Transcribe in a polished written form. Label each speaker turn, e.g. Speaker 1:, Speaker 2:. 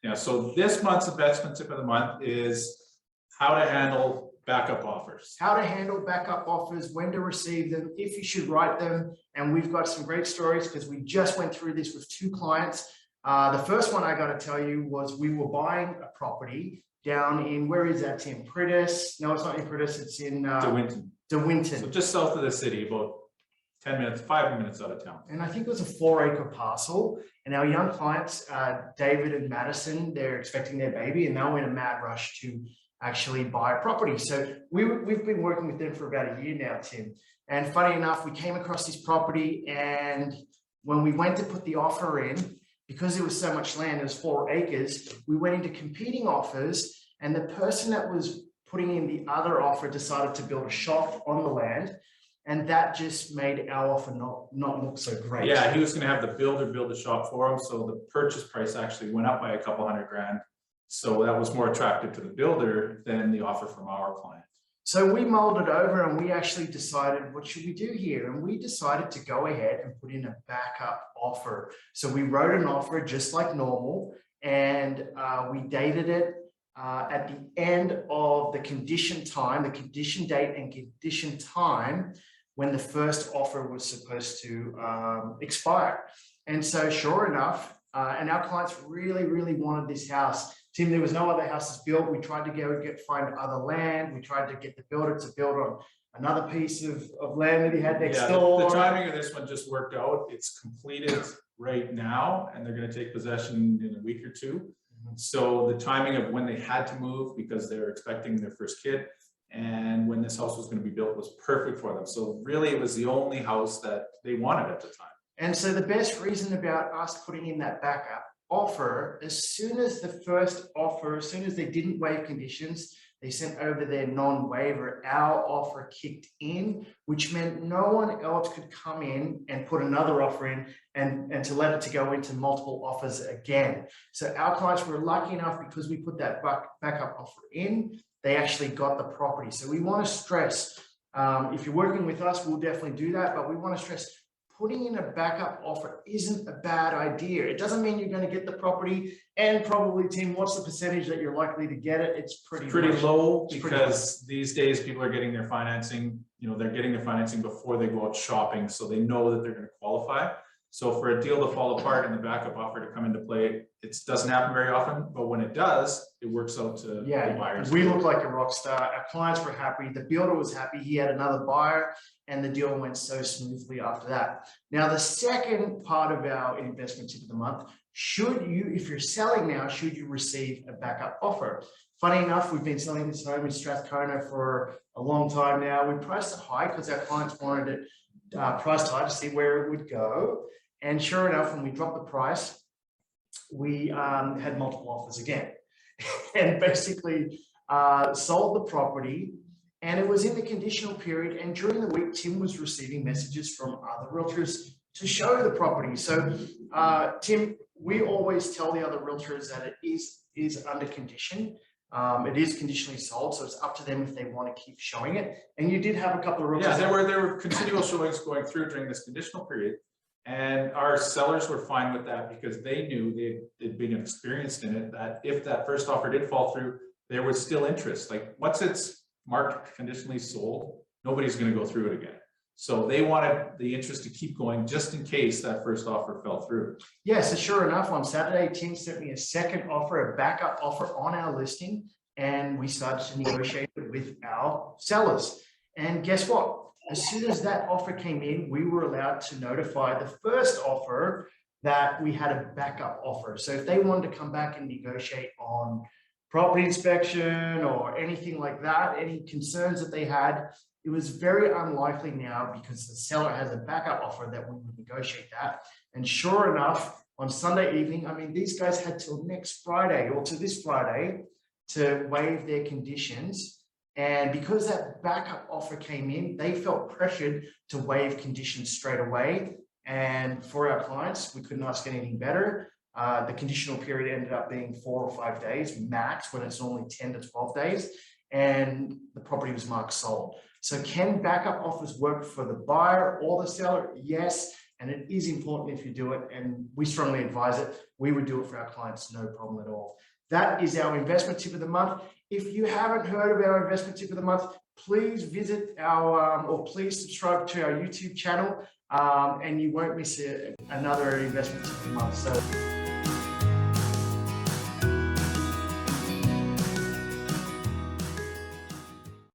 Speaker 1: Yeah, so this month's investment tip of the month is how to handle backup offers.
Speaker 2: How to handle backup offers, when to receive them, if you should write them. And we've got some great stories because we just went through this with 2 clients. The first one I got to tell you was we were buying a property down in, where is that, Tim? Pritis? No, it's not in Pritis, it's in De Winton.
Speaker 1: So just south of the city, about 10 minutes, 5 minutes out of town.
Speaker 2: And I think it was a 4-acre parcel. And our young clients, David and Madison, they're expecting their baby and they were in a mad rush to actually buy a property. So we've been working with them for about a year now, Tim. And funny enough, we came across this property, and when we went to put the offer in, because there was so much land, it was 4 acres, we went into competing offers, and the person that was putting in the other offer decided to build a shop on the land, and that just made our offer not look so great.
Speaker 1: Yeah, he was going to have the builder build a shop for him, so the purchase price actually went up by a couple $100,000. So that was more attractive to the builder than the offer from our client.
Speaker 2: So we mulled it over and we actually decided, what should we do here? And we decided to go ahead and put in a backup offer. So we wrote an offer just like normal, and we dated it at the end of the condition time, the condition date and condition time when the first offer was supposed to expire. And so sure enough, and our clients really, really wanted this house. Tim, there was no other houses built. We tried to find other land. We tried to get the builder to build on another piece of land that he had next door.
Speaker 1: The timing of this one just worked out. It's completed right now, and they're going to take possession in a week or 2. So the timing of when they had to move, because they're expecting their first kid, and when this house was going to be built, was perfect for them. So really, it was the only house that they wanted at the time.
Speaker 2: And so the best reason about us putting in that backup offer, as soon as the first offer, as soon as they didn't waive conditions, they sent over their non-waiver, our offer kicked in, which meant no one else could come in and put another offer in and to let it to go into multiple offers again. So our clients were lucky enough, because we put that backup offer in, they actually got the property. So we want to stress, if you're working with us, we'll definitely do that, but we want to stress, putting in a backup offer isn't a bad idea. It doesn't mean you're going to get the property, and probably, Tim, what's the percentage that you're likely to get it? It's pretty
Speaker 1: low, because these days people are getting their financing, they're getting their financing before they go out shopping, so they know that they're going to qualify. So for a deal to fall apart and the backup offer to come into play, it doesn't happen very often, but when it does, it works out to the buyers.
Speaker 2: We look like a rock star. Our clients were happy. The builder was happy. He had another buyer, and the deal went so smoothly after that. Now, the second part of our investment tip of the month, if you're selling now, should you receive a backup offer? Funny enough, we've been selling this home in Strathcona for a long time now. We priced it high because our clients wanted it priced high to see where it would go. And sure enough, when we dropped the price, we had multiple offers again, and basically sold the property. And it was in the conditional period. And during the week, Tim was receiving messages from other realtors to show the property. So Tim, we always tell the other realtors that it is under condition. It is conditionally sold, so it's up to them if they want to keep showing it. And you did have a couple of realtors.
Speaker 1: Yeah, there were continual showings going through during this conditional period. And our sellers were fine with that, because they knew they'd been experienced in it, that if that first offer did fall through, there was still interest. Like, once it's marked conditionally sold, nobody's going to go through it again. So they wanted the interest to keep going just in case that first offer fell through.
Speaker 2: Yeah, so sure enough, on Saturday, Tim sent me a second offer, a backup offer on our listing, and we started to negotiate it with our sellers. And guess what? As soon as that offer came in, we were allowed to notify the first offer that we had a backup offer. So if they wanted to come back and negotiate on property inspection or anything like that, any concerns that they had, it was very unlikely now, because the seller has a backup offer, that we would negotiate that. And sure enough, on Sunday evening, I mean, these guys had till next Friday, or to this Friday, to waive their conditions. And because that backup offer came in, they felt pressured to waive conditions straight away. And for our clients, we couldn't ask anything better. The conditional period ended up being 4 or 5 days max, when it's normally 10 to 12 days. And the property was marked sold. So can backup offers work for the buyer or the seller? Yes. And it is important if you do it, and we strongly advise it. We would do it for our clients, no problem at all. That is our investment tip of the month. If you haven't heard of our investment tip of the month, please visit our, or please subscribe to our YouTube channel, and you won't miss another investment tip of the month. So